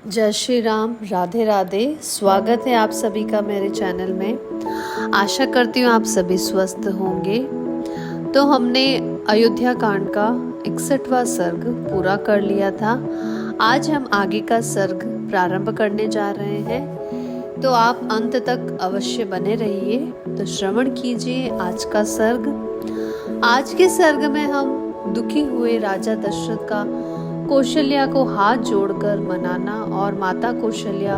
जय श्री राम, राधे राधे। स्वागत है आप सभी का मेरे चैनल में। आशा करती हूँ आप सभी स्वस्थ होंगे। तो हमने अयोध्या कांड का 61वां सर्ग पूरा कर लिया था। आज हम आगे का सर्ग प्रारंभ करने जा रहे हैं, तो आप अंत तक अवश्य बने रहिए। तो श्रवण कीजिए आज का सर्ग। आज के सर्ग में हम दुखी हुए राजा दशरथ का कौशल्या को हाथ जोड़कर मनाना और माता कौशल्या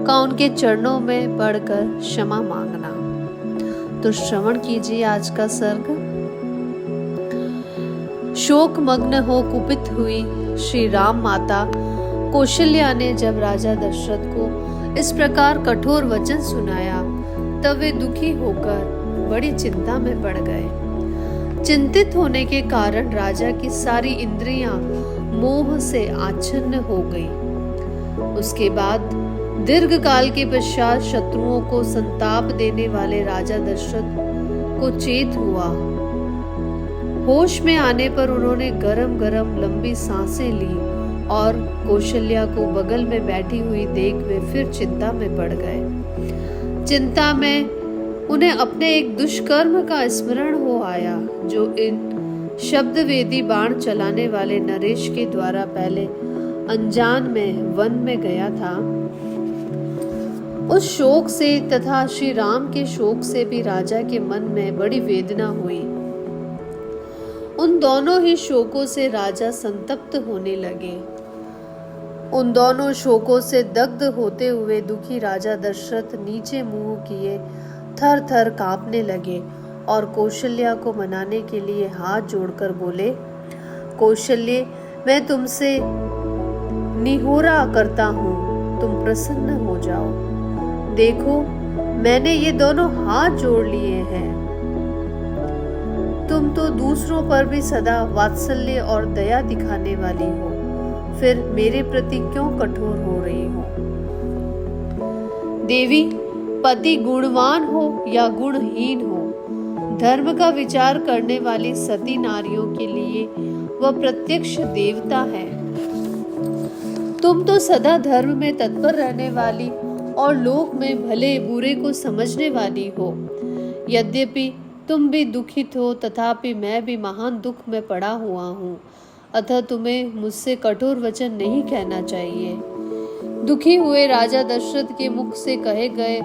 का उनके चरणों में पड़कर क्षमा मांगना। तो श्रवण कीजिए आज का सर्ग। शोक मग्न हो कुपित हुई श्री राम माता कौशल्या ने जब राजा दशरथ को इस प्रकार कठोर वचन सुनाया, तब वे दुखी होकर बड़ी चिंता में पड़ गए। चिंतित होने के कारण राजा की सारी इंद्रियां मोह से आच्छन्न हो गई। उसके बाद दीर्घ काल के पश्चात शत्रुओं को संताप देने वाले राजा दशरथ को चेत हुआ। होश में आने पर उन्होंने गरम गरम लंबी सांसें ली और कौशल्या को बगल में बैठी हुई देख वे फिर चिंता में पड़ गए। चिंता में उन्हें अपने एक दुष्कर्म का स्मरण हो आया, जो इन शब्द वेदी बाण चलाने वाले नरेश के द्वारा पहले अनजान में वन में गया था। उस शोक से तथा श्री राम के शोक से भी राजा के मन में बड़ी वेदना हुई। उन दोनों ही शोकों से राजा संतप्त होने लगे। उन दोनों शोकों से दग्ध होते हुए दुखी राजा दशरथ नीचे मुंह किए थर थर कांपने लगे और कौशल्या को मनाने के लिए हाथ जोड़कर बोले, कौशल्य, मैं तुमसे निहोरा करता हूँ, तुम प्रसन्न हो जाओ। देखो, मैंने ये दोनों हाथ जोड़ लिए हैं। तुम तो दूसरों पर भी सदा वात्सल्य और दया दिखाने वाली हो, फिर मेरे प्रति क्यों कठोर हो रही हो? देवी, पति गुणवान हो या गुणहीन हो, धर्म का विचार करने वाली सती नारियों के लिए वह प्रत्यक्ष देवता है। तुम तो सदा धर्म में तत्पर रहने वाली और लोक में भले बुरे को समझने वाली हो। यद्यपि तुम भी दुखित हो, तथापि मैं भी महान दुख में पड़ा हुआ हूँ, अतः तुम्हें मुझसे कठोर वचन नहीं कहना चाहिए। दुखी हुए राजा दशरथ के मुख से कहे गए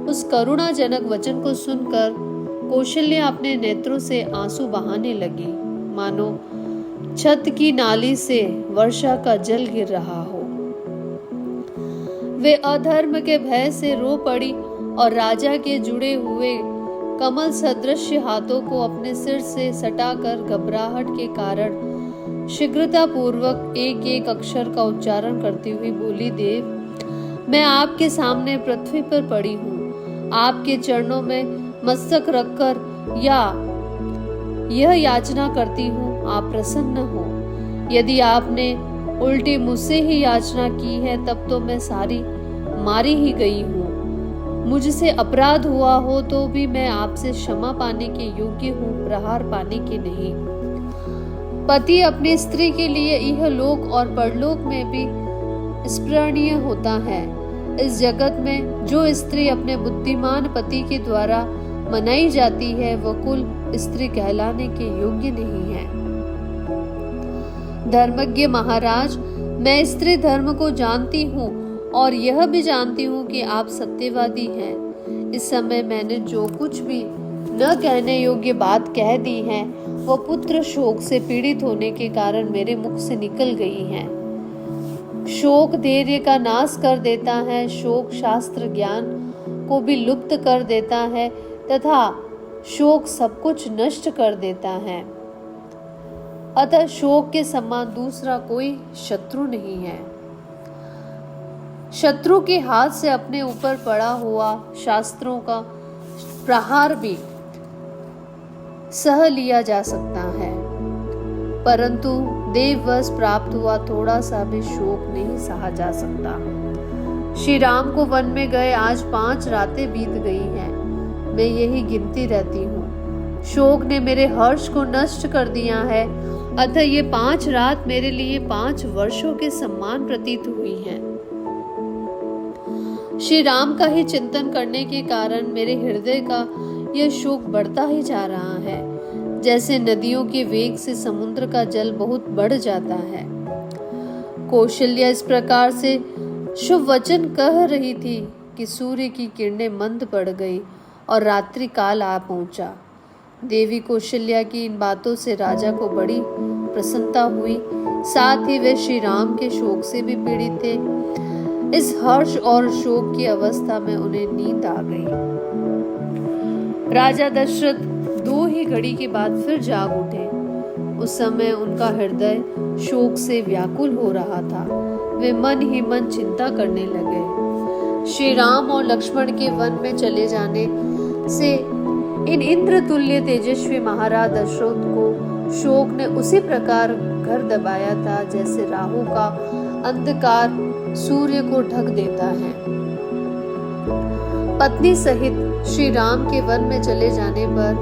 उस करुणाजनक वचन को सुनकर कौशल्या अपने नेत्रों से आंसू बहाने लगी, मानो छत की नाली से वर्षा का जल गिर रहा हो। वे अधर्म के भय से रो पड़ी और राजा के जुड़े हुए कमल सदृश हाथों को अपने सिर से सटाकर घबराहट के कारण शीघ्रता पूर्वक एक एक अक्षर का उच्चारण करती हुई बोली, देव, मैं आपके सामने पृथ्वी पर पड़ी हूँ। आपके चरणों में मस्तक रखकर यह याचना करती हूँ, आप प्रसन्न हो। यदि आपने उल्टी मुझसे ही याचना की है, तब तो मैं सारी मारी ही गई हूँ। मुझसे अपराध हुआ हो तो भी मैं आपसे क्षमा पाने के योग्य हूँ, प्रहार पाने के नहीं। पति अपनी स्त्री के लिए यह लोक और परलोक में भी स्मरणीय होता है। इस जगत में जो स्त्री अपने बुद्धिमान पति के द्वारा मनाई जाती है, वह कुल स्त्री कहलाने के योग्य नहीं है। धर्मज्ञ महाराज, मैं स्त्री धर्म को जानती हूँ और यह भी जानती हूँ कि आप सत्यवादी हैं। इस समय मैंने जो कुछ भी न कहने योग्य बात कह दी है, वह पुत्र शोक से पीड़ित होने के कारण मेरे मुख से निकल गई है। शोक धैर्य का नाश कर देता है, शोक शास्त्र ज्ञान को भी लुप्त कर देता है तथा शोक सब कुछ नष्ट कर देता है। अतः शोक के समान दूसरा कोई शत्रु नहीं है। शत्रु के हाथ से अपने ऊपर पड़ा हुआ शास्त्रों का प्रहार भी सह लिया जा सकता है, परंतु देववश प्राप्त हुआ थोड़ा सा भी शोक नहीं सहा जा सकता। श्री राम को वन में गए आज 5 रातें बीत गई हैं। मैं यही गिनती रहती हूँ। शोक ने मेरे हर्ष को नष्ट कर दिया है, अतः ये 5 रात मेरे लिए 5 वर्षों के समान प्रतीत हुई हैं। श्री राम का ही चिंतन करने के कारण मेरे हृदय का यह शोक बढ़ता ही जा रहा है, जैसे नदियों के वेग से समुद्र का जल बहुत बढ़ जाता है। कौशल्या इस प्रकार से शुभ वचन कह रही थी कि सूर्य की किरणें मंद पड़ गई और रात्रि काल आ पहुंचा। देवी कौशल्या की इन बातों से राजा को बड़ी प्रसन्नता हुई। साथ ही वे श्री राम के शोक से भी पीड़ित थे। इस हर्ष और शोक की अवस्था में उन्हें नींद आ गई। राजा दशरथ 2 ही घड़ी के बाद फिर जाग उठे। उस समय उनका हृदय शोक से व्याकुल हो रहा था। वे मन ही मन चिंता करने लगे। श्री राम और लक्ष्मण के वन में चले जाने से इन इंद्र तुल्य तेजस्वी महाराज दशरथ को शोक ने उसी प्रकार घर दबाया था जैसे राहु का अंधकार सूर्य को ढक देता है। पत्नी सहित श्री राम के वन में चले जाने पर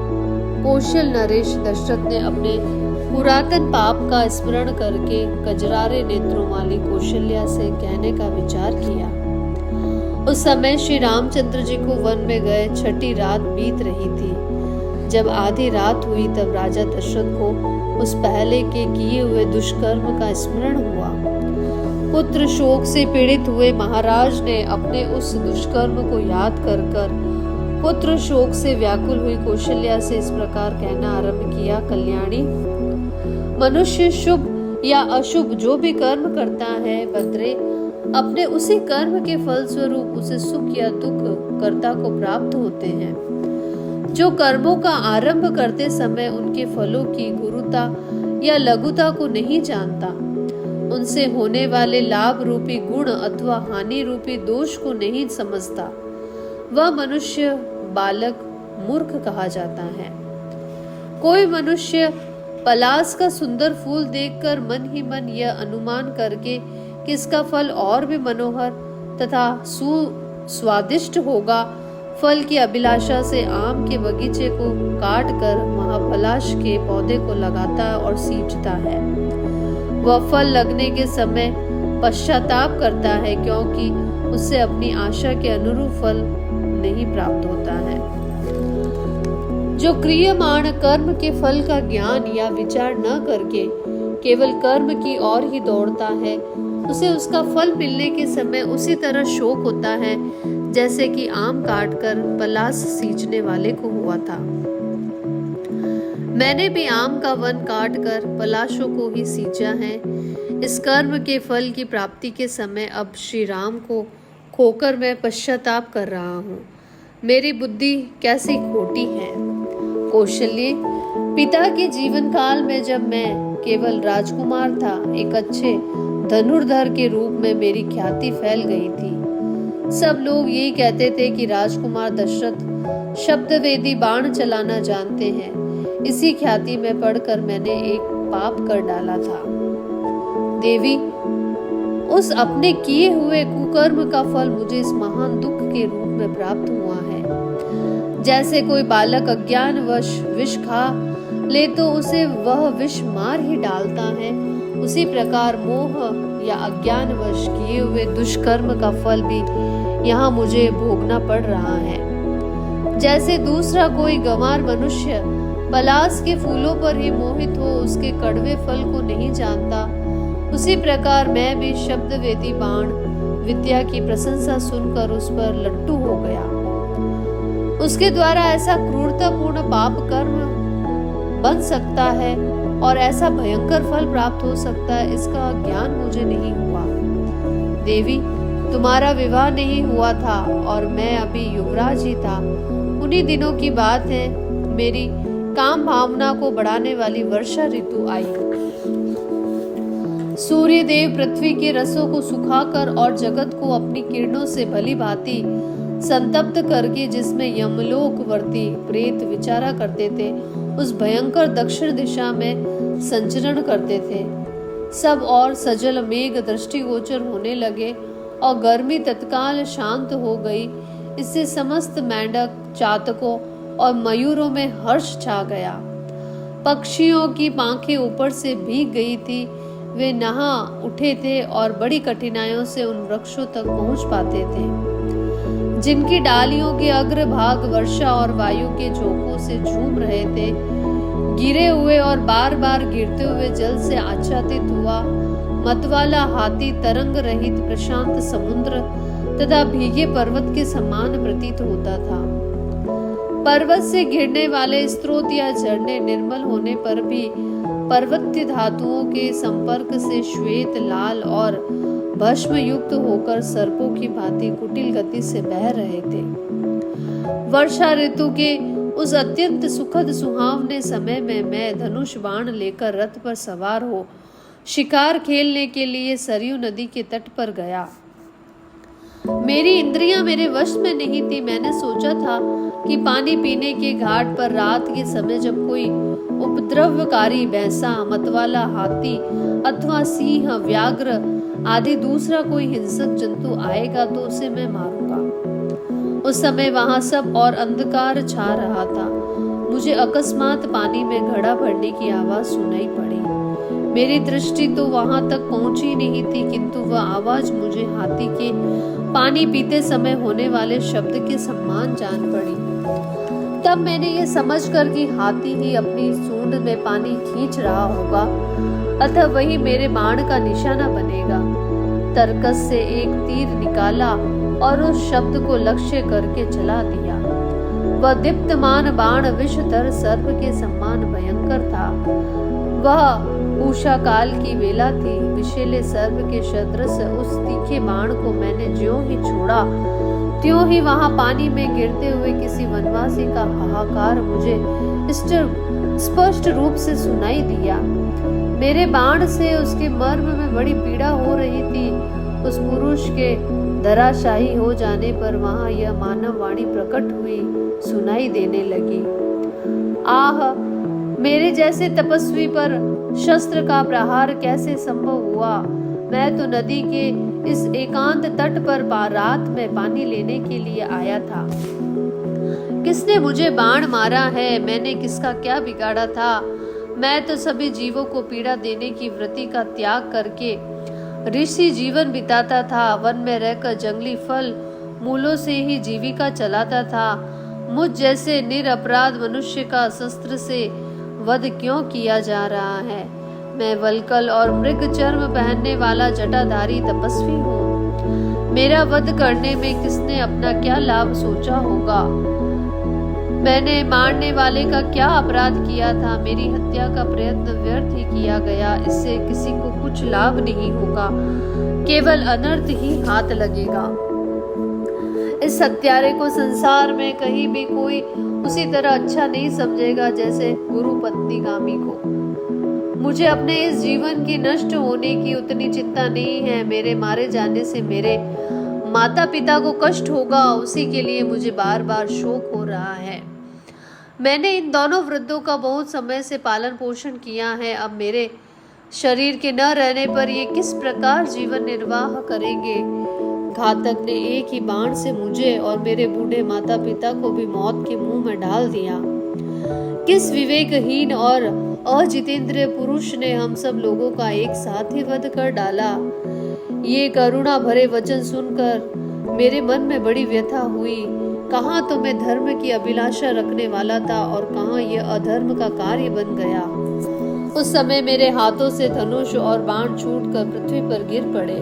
कौशल नरेश दशरथ ने अपने पुरातन पाप का स्मरण करके कजरारे नेत्रों वाली कौशल्या से कहने का विचार किया। उस समय श्री रामचंद्र जी को वन में गए 6ठी रात बीत रही थी। जब आधी रात हुई तब राजा दशरथ को उस पहले के किए हुए दुष्कर्म का स्मरण हुआ। पुत्र शोक से पीड़ित हुए महाराज ने अपने उस दुष्कर्म को याद कर पुत्र शोक से व्याकुल हुई कौशल्या से इस प्रकार कहना आरंभ किया। कल्याणी, मनुष्य शुभ या अशुभ जो भी कर्म करता है बद्रे, अपने उसी कर्म के फल स्वरूप उसे सुख या दुख कर्ता को प्राप्त होते हैं। जो कर्मों का आरंभ करते समय उनके फलों की गुरुता या लघुता को नहीं जानता, उनसे होने वाले लाभ रूपी गुण अथवा हानि रूपी दोष को नहीं समझता, वह मनुष्य बालक मूर्ख कहा जाता है। कोई मनुष्य पलाश का सुंदर फूल देखकर मन ही मन यह अनुमान करके कि इसका फल और भी मनोहर तथा सुस्वादिष्ट होगा, फल की अभिलाषा से आम के बगीचे को काट कर महापलाश के पौधे को लगाता और सींचता है। वह फल लगने के समय पश्चाताप करता है, क्योंकि उससे अपनी आशा के अनुरूप फल नहीं प्राप्त होता है। जो क्रियमाण कर्म के फल का ज्ञान या विचार न करके केवल कर्म की ओर ही दौड़ता है, उसे उसका फल मिलने के समय उसी तरह शोक होता है जैसे कि आम काटकर पलाश सींचने वाले को हुआ था। मैंने भी आम का वन काटकर पलाशों को ही सींचा है। इस कर्म के फल की प्राप्ति के समय अब श्री राम को खोकर मैं पश्चाताप कर रहा हूँ। मेरी बुद्धि कैसी खोटी है। कौशल्य, पिता के जीवन काल में जब मैं केवल राजकुमार था, एक अच्छे धनुर्धर के रूप में मेरी ख्याति फैल गई थी। सब लोग यही कहते थे कि राजकुमार दशरथ शब्दवेदी बाण चलाना जानते हैं। इसी ख्याति में पढ़कर मैंने एक पाप कर डाला था। देवी, उस अपने किए हुए कुकर्म का फल मुझे इस महान दुख के रूप में प्राप्त हुआ है। जैसे कोई बालक अज्ञानवश विष खा ले तो उसे वह विष मार ही डालता है, उसी प्रकार मोह या अज्ञानवश किए हुए दुष्कर्म का फल भी यहाँ मुझे भोगना पड़ रहा है। जैसे दूसरा कोई गंवार मनुष्य पलाश के फूलों पर ही मोहित हो उसके कड़वे फल को नहीं जानता, उसी प्रकार मैं भी शब्दवेदी बाण विद्या की प्रशंसा सुनकर उस पर लट्टू हो गया। उसके द्वारा ऐसा क्रूरतापूर्ण पाप कर्म बन सकता है और ऐसा भयंकर फल प्राप्त हो सकता है, इसका ज्ञान मुझे नहीं हुआ। देवी, तुम्हारा विवाह नहीं हुआ था और मैं अभी युवराज ही था। उन्हीं दिनों की बात है, मेरी काम भावना को बढ़ाने वाली वर्षा ऋतु आई। सूर्य देव पृथ्वी के रसों को सुखाकर और जगत को अपनी किरणों से भली भांति संतप्त करके, जिसमें यमलोकवर्ती प्रेत विचारा करते थे, उस भयंकर दक्षिण दिशा में संचरण करते थे। सब और सजल मेघ दृष्टिगोचर होने लगे और गर्मी तत्काल शांत हो गई। इससे समस्त मेंढक, चातकों और मयूरों में हर्ष छा गया। पक्षियों की पांखें ऊपर से भीग गई थी। वे नहा उठे थे और बड़ी कठिनाइयों से उन वृक्षों तक पहुंच पाते थे। जिनकी डालियों के अग्रभाग वर्षा और वायु के झोंकों से झूम रहे थे। गिरे हुए और बार बार गिरते हुए जल से आच्छादित हुआ मतवाला हाथी तरंग रहित प्रशांत समुद्र तथा भीगे पर्वत के समान प्रतीत होता था। पर्वत से गिरने वाले स्रोत या झरने निर्मल होने पर भी पर्वत्य धातुओं के संपर्क से श्वेत, लाल और भस्म युक्त होकर सर्पों की भांति कुटिल गति से बह रहे थे। वर्षा ऋतु के उस अत्यंत सुखद सुहावने समय में मैं धनुष बाण लेकर रथ पर सवार हो शिकार खेलने के लिए सरयू नदी के तट पर गया। मेरी इंद्रियां मेरे वश में नहीं थी। मैंने सोचा था कि पानी पीने के घाट पर रात के समय जब कोई उपद्रवकारी भैंसा, मतवाला हाथी अथवा सिंह, व्याघ्र आदि दूसरा कोई हिंसक जंतु आएगा तो उसे मैं मारूंगा। उस समय वहां सब और अंधकार छा रहा था। मुझे अकस्मात पानी में घड़ा भरने की आवाज सुनाई पड़ी। मेरी दृष्टि तो वहां तक पहुंची नहीं थी, किंतु वह आवाज मुझे हाथी के पानी पीते समय होने वाले शब्द के समान जान पड़ी। तब मैंने ये समझकर कि हाथी ही अपनी सूंड में पानी खींच रहा होगा, अतः वही मेरे बाण का निशाना बनेगा। तरकस से एक तीर निकाला और उस शब्द को लक्ष्य करके चला दिया। वह दीप्तमान बाण विषधर सर्प के समान भयंकर था। वह उषा काल की वेला थी। विषैले सर्प के सदृश उस तीखे बाण को मैंने ज्यों ही छोड़ा, त्यों ही वहां पानी में गिरते हुए किसी वनवासी का हाहाकार मुझे स्पष्ट रूप से सुनाई दिया। मेरे बाण से उसके मर्म में बड़ी पीड़ा हो रही थी। उस पुरुष के धराशायी हो जाने पर वहां यह मानव वाणी प्रकट हुई, सुनाई देने लगी। आह, मेरे जैसे तपस्वी पर शस्त्र का प्रहार कैसे संभव हुआ? मैं तो नदी के इस एकांत तट पर रात में पानी लेने के लिए आया था। किसने मुझे बाण मारा है? मैंने किसका क्या बिगाड़ा था? मैं तो सभी जीवों को पीड़ा देने की वृत्ति का त्याग करके ऋषि जीवन बिताता था। वन में रहकर जंगली फल मूलों से ही जीविका चलाता था। मुझ जैसे निरपराध मनुष्य का शस्त्र से वध क्यों किया जा रहा है? मैं वल्कल और मृग चर्म पहनने वाला जटाधारी तपस्वी हूँ। मेरा वध करने में किसने अपना क्या लाभ सोचा होगा? मैंने मारने वाले का क्या अपराध किया था? मेरी हत्या का प्रयत्न व्यर्थ ही किया गया। इससे किसी को कुछ लाभ नहीं होगा, केवल अनर्थ ही हाथ लगेगा। इस हत्यारे को संसार में कहीं भी कोई उसी तरह अच्छा नहीं समझेगा जैसे गुरु पत्नी गामी को। मुझे अपने इस जीवन की नष्ट होने की उतनी चिंता नहीं है। मेरे मारे जाने से मेरे माता पिता को कष्ट होगा, उसी के लिए मुझे बार बार शोक हो रहा है। मैंने इन दोनों वृद्धों का बहुत समय से पालन पोषण किया है। अब मेरे शरीर के न रहने पर ये किस प्रकार जीवन निर्वाह करेंगे? घातक ने एक ही बाण से मुझे और मेरे बूढ़े माता पिता को भी मौत के मुंह में डाल दिया। किस विवेकहीन और अजितेंद्रिय पुरुष ने हम सब लोगों का एक साथ ही वध कर डाला? ये करुणा भरे वचन सुनकर मेरे मन में बड़ी व्यथा हुई। कहाँ तो मैं धर्म की अभिलाषा रखने वाला था और कहाँ यह अधर्म का कार्य बन गया। उस समय मेरे हाथों से धनुष और बाण छूटकर पृथ्वी पर गिर पड़े।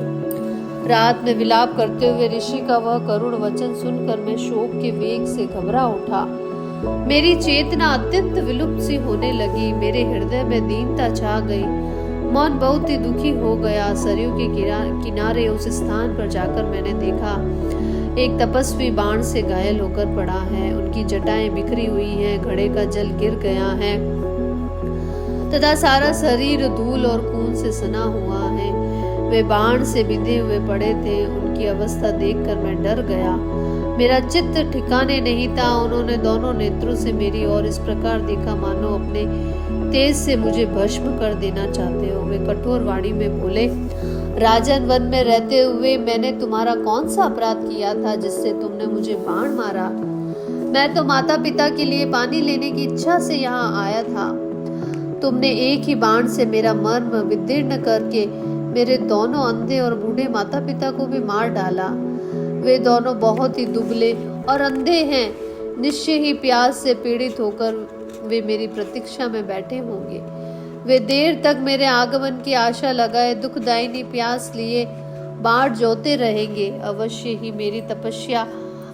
रात में विलाप करते हुए ऋषि का वह करुण वचन सुनकर मैं शोक के वेग से घबरा उठा। मेरी चेतना अत्यंत विलुप्त सी होने लगी। मेरे हृदय में दीनता छा गई। मन बहुत ही दुखी हो गया। सरयू के किनारे उस स्थान पर जाकर मैंने देखा एक तपस्वी बाण से घायल होकर पड़ा है। उनकी जटाएं बिखरी हुई हैं, घड़े का जल गिर गया है तथा सारा शरीर धूल और खून से सना हुआ है। वे बाण से बिंधे हुए पड़े थे। उनकी अवस्था देखकर मैं डर गया। मेरा चित्त ठिकाने नहीं था। उन्होंने दोनों नेत्रों से मेरी ओर इस प्रकार देखा मानो अपने तेज से मुझे भस्म कर देना चाहते हो। वे कठोर वाणी में बोले, राजन, वन में रहते हुए मैंने तुम्हारा कौन सा अपराध किया था जिससे तुमने मुझे बाण मारा? मैं तो माता पिता के लिए पानी लेने की इच्छा से यहाँ आया था। तुमने एक ही बाण से मेरा मर्म विदीर्ण करके मेरे दोनों अंधे और बूढ़े माता पिता को भी मार डाला। वे दोनों बहुत ही दुबले और अंधे हैं। निश्चय ही प्यास से पीड़ित होकर वे मेरी प्रतीक्षा में बैठे होंगे। वे देर तक मेरे आगमन की आशा लगाए दुखदायिनी प्यास लिए बाट जोते रहेंगे। अवश्य ही मेरी तपस्या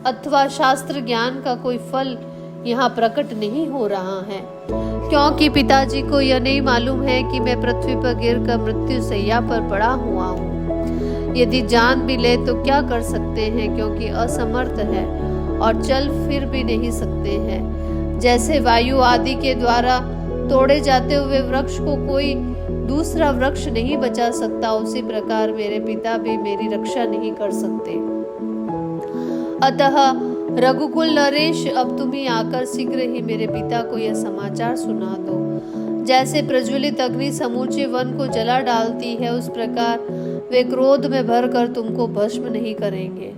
अथवा शास्त्र ज्ञान का कोई फल यहाँ प्रकट नहीं हो रहा है, क्योंकि पिताजी को यह नहीं मालूम है कि मैं पृथ्वी पर गिरकर मृत्यु सैया पर पड़ा हुआ हूँ। यदि जान भी ले तो क्या कर सकते हैं, क्योंकि असमर्थ है और चल फिर भी नहीं सकते हैं। जैसे वायु आदि के द्वारा तोड़े जाते हुए वृक्ष को कोई दूसरा वृक्ष नहीं बचा सकता, उसी प्रकार मेरे पिता भी मेरी रक्षा नहीं कर सकते। अतः रघुकुल नरेश, अब तुम ही आकर शीघ्र ही मेरे पिता को यह समाचार सुना दो। जैसे प्रज्वलित अग्नि समूचे वन को जला डालती है, उस प्रकार वे क्रोध में भरकर तुमको भस्म नहीं करेंगे।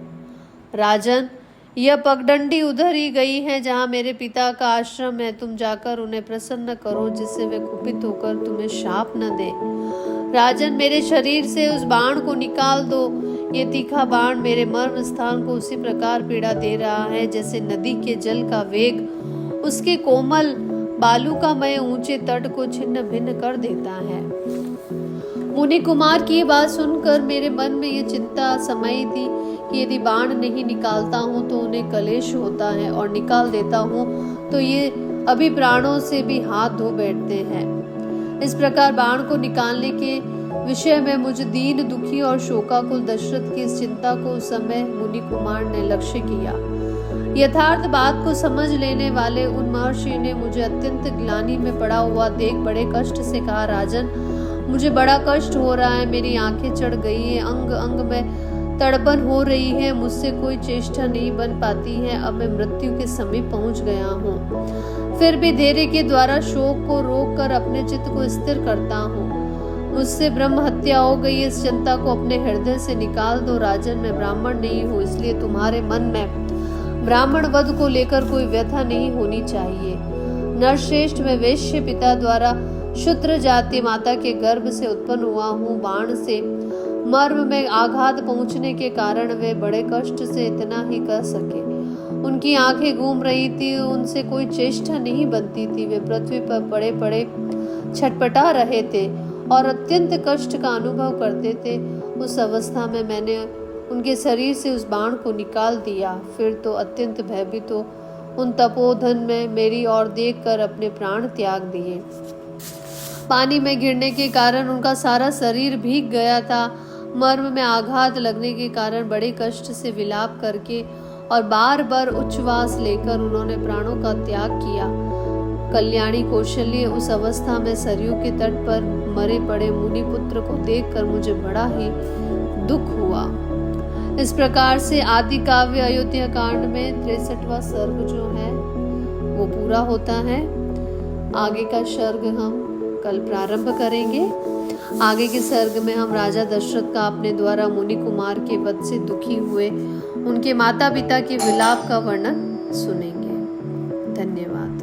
राजन, यह पगडंडी उधर ही गई है जहाँ मेरे पिता का आश्रम है। तुम जाकर उन्हें प्रसन्न करो, जिससे वे कुपित होकर तुम्हें शाप न दे। राजन, मेरे शरीर से उस बाण को निकाल दो। ये तीखा बाण मेरे मर्म स्थान को उसी प्रकार पीड़ा दे रहा है जैसे नदी के जल का वेग उसके कोमल बालुकामय ऊंचे तट को छिन्न भिन्न कर देता है। मुनि कुमार की ये बात सुनकर मेरे मन में ये चिंता समाई थी कि यदि बाण नहीं निकालता हूँ तो उन्हें कलेश होता है, और निकाल देता हूँ तो ये अभी प्राणों से भी हाथ धो बैठते हैं। इस प्रकार बाण को निकालने के विषय में मुझ दीन दुखी और शोकाकुल दशरथ की इस चिंता को उस समय मुनि कुमार ने लक्ष्य किया। यथार्थ बात को समझ लेने वाले उन महर्षि ने मुझे अत्यंत ग्लानि में पड़ा हुआ देख बड़े कष्ट से कहा, राजन, मुझे बड़ा कष्ट हो रहा है। मेरी आंखें चढ़ गई है, अंग अंग में तड़पन हो रही है, मुझसे कोई चेष्टा नहीं बन पाती है। अब मैं मृत्यु के समीप पहुंच गया हूँ। फिर भी धैर्य के द्वारा शोक को रोक कर अपने चित्त को स्थिर करता हूँ। मुझसे ब्रह्म हत्या हो गई, इस चिंता को अपने हृदय से निकाल दो। राजन, मैं ब्राह्मण नहीं हूँ, इसलिए तुम्हारे मन में ब्राह्मण वध को लेकर कोई व्यथा नहीं होनी चाहिए। नरश्रेष्ठ, मैं वैश्य पिता द्वारा शूद्र जाति माता के गर्भ से उत्पन्न हुआ हूँ। बाण से मर्म में आघात पहुंचने के कारण वे बड़े कष्ट से इतना ही कर सके। उनकी आंखें घूम रही थी, उनसे कोई चेष्टा नहीं बनती थी। वे पृथ्वी पर पड़े पड़े छटपटा रहे थे और अत्यंत कष्ट का अनुभव करते थे। उस अवस्था में मैंने उनके शरीर से उस बाण को निकाल दिया। फिर तो अत्यंत भयभीत हो उन तपोधन में मेरी ओर देखकर अपने प्राण त्याग दिए। पानी में गिरने के कारण उनका सारा शरीर भीग गया था। मर्म में आघात लगने के कारण बड़े कष्ट से विलाप करके और बार बार उच्छ्वास लेकर उन्होंने प्राणों का त्याग किया। कल्याणी कौशल्य उस अवस्था में सरयू के तट पर मरे पड़े मुनि पुत्र को देखकर मुझे बड़ा ही दुख हुआ। इस प्रकार से आदि काव्य अयोध्या कांड में 63वां सर्ग जो है वो पूरा होता है। आगे का सर्ग हम कल प्रारंभ करेंगे। आगे के सर्ग में हम राजा दशरथ का अपने द्वारा मुनि कुमार के वध से दुखी हुए उनके माता पिता के विलाप का वर्णन सुनेंगे। धन्यवाद।